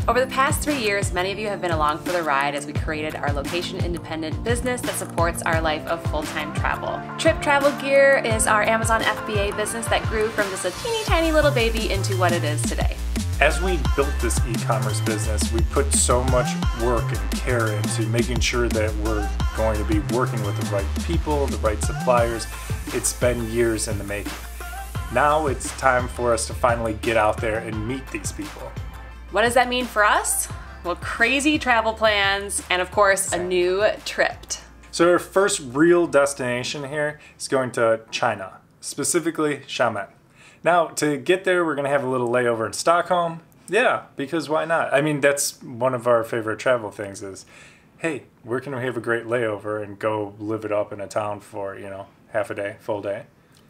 Over the past 3 years, many of you have been along for the ride as we created our location-independent business that supports our life of full-time travel. Trip Travel Gear is our Amazon FBA business that grew from just a teeny tiny little baby into what it is today. As we built this e-commerce business, we put so much work and care into making sure that we're going to be working with the right people, the right suppliers. It's been years in the making. Now it's time for us to finally get out there and meet these people. What does that mean for us? Well, crazy travel plans and of course a new Tripped. So our first real destination here is going to China, specifically Xiamen. Now to get there, we're gonna have a little layover in Stockholm. Yeah, because why not? I mean, that's one of our favorite travel things is, hey, where can we have a great layover and go live it up in a town for, half a day, full day?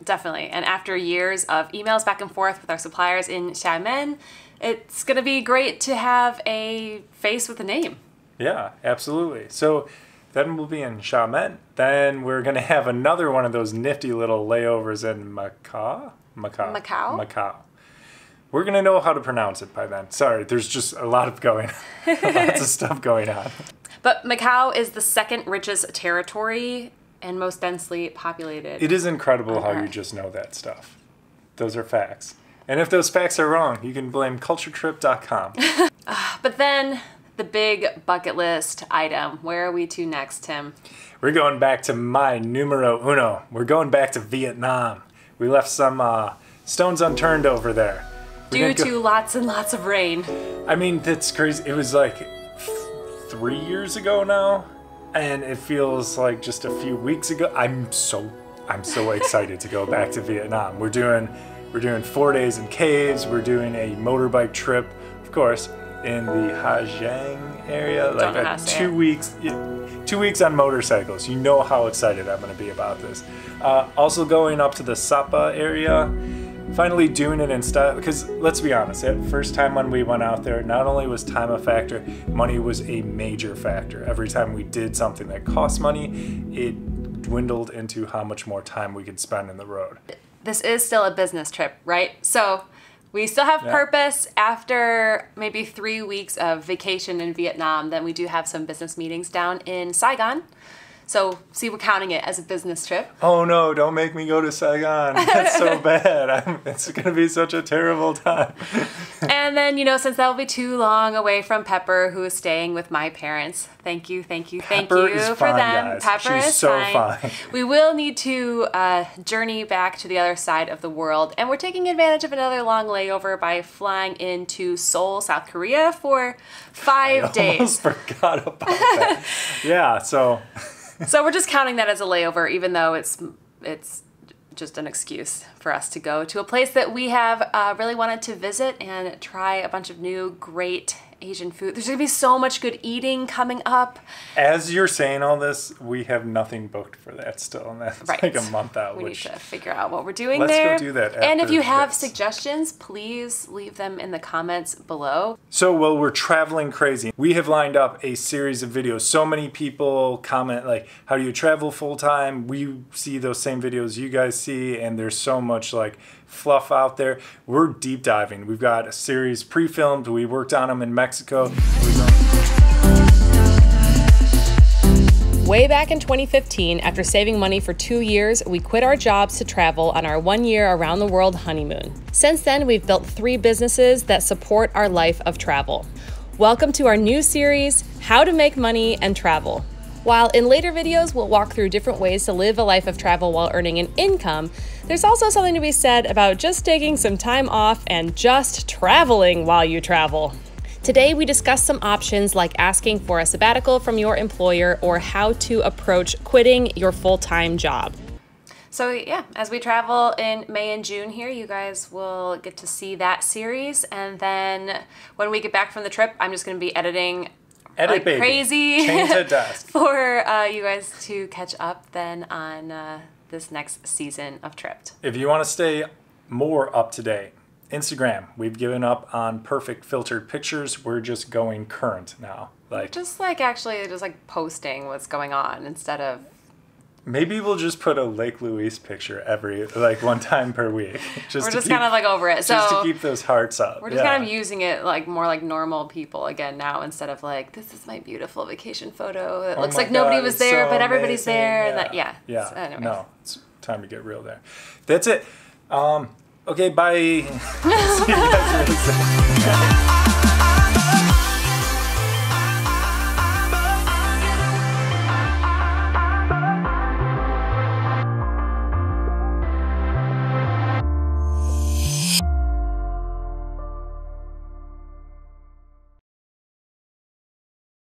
Definitely, and after years of emails back and forth with our suppliers in Xiamen, it's gonna be great to have a face with a name. Yeah, absolutely. So then we'll be in Xiamen. Then we're gonna have another one of those nifty little layovers in Macau. We're gonna know how to pronounce it by then. Sorry, there's just a lot of lots of stuff going on. But Macau is the second richest territory and most densely populated. It is incredible how you just know that stuff. Those are facts. And if those facts are wrong, you can blame culturetrip.com. But then the big bucket list item. Where are we to next, Tim? We're going back to my numero uno. We're going back to Vietnam. We left some stones unturned over there. Due to lots and lots of rain. I mean, that's crazy. It was like 3 years ago now, and it feels like just a few weeks ago. I'm so excited to go back to Vietnam. We're doing 4 days in caves. We're doing a motorbike trip, of course, in the Ha Giang area. Like 2 weeks. 2 weeks on motorcycles. You know how excited I'm going to be about this. Also going up to the Sapa area. Finally doing it in style, because let's be honest, that first time when we went out there, not only was time a factor, money was a major factor. Every time we did something that cost money, it dwindled into how much more time we could spend in the road. This is still a business trip, right? So we still have purpose. After maybe 3 weeks of vacation in Vietnam, then we do have some business meetings down in Saigon. So, see, we're counting it as a business trip. Oh no, don't make me go to Saigon. That's so bad. It's going to be such a terrible time. And then, since that will be too long away from Pepper, who is staying with my parents. Thank you for them. Guys. Pepper is so fine. We will need to journey back to the other side of the world. And we're taking advantage of another long layover by flying into Seoul, South Korea for 5 days. I almost forgot about that. Yeah, so... So we're just counting that as a layover, even though it's just an excuse for us to go to a place that we have really wanted to visit and try a bunch of new great Asian food. There's gonna be so much good eating coming up. As you're saying all this, we have nothing booked for that still, and that's like a month out. We need to figure out what we're doing there. Let's go do that. And if you have suggestions, please leave them in the comments below. So while we're traveling crazy, we have lined up a series of videos. So many people comment like, how do you travel full time? We see those same videos you guys see, and there's so much like fluff out there. We're deep diving. We've got a series pre-filmed. We worked on them in Mexico. Way back in 2015, after saving money for 2 years, we quit our jobs to travel on our 1 year around the world honeymoon. Since then, we've built 3 businesses that support our life of travel. Welcome to our new series, How to Make Money and Travel. While in later videos, we'll walk through different ways to live a life of travel while earning an income, there's also something to be said about just taking some time off and just traveling while you travel. Today, we discuss some options like asking for a sabbatical from your employer or how to approach quitting your full-time job. So yeah, as we travel in May and June here, you guys will get to see that series. And then when we get back from the trip, I'm just gonna be editing like baby. Crazy Change at dusk. for you guys to catch up then on this next season of Tripped. If you want to stay more up to date, Instagram, we've given up on perfect filtered pictures. We're just going current now. Just like posting what's going on instead of Maybe we'll just put a Lake Louise picture one time per week. We're just kind of like over it. Just so to keep those hearts up. We're just kind of using it like more like normal people again now, instead of like, this is my beautiful vacation photo. It looks like nobody was there, but everybody's there. Yeah. Yeah. So anyway. No, it's time to get real there. That's it. Okay, bye. See you guys really soon.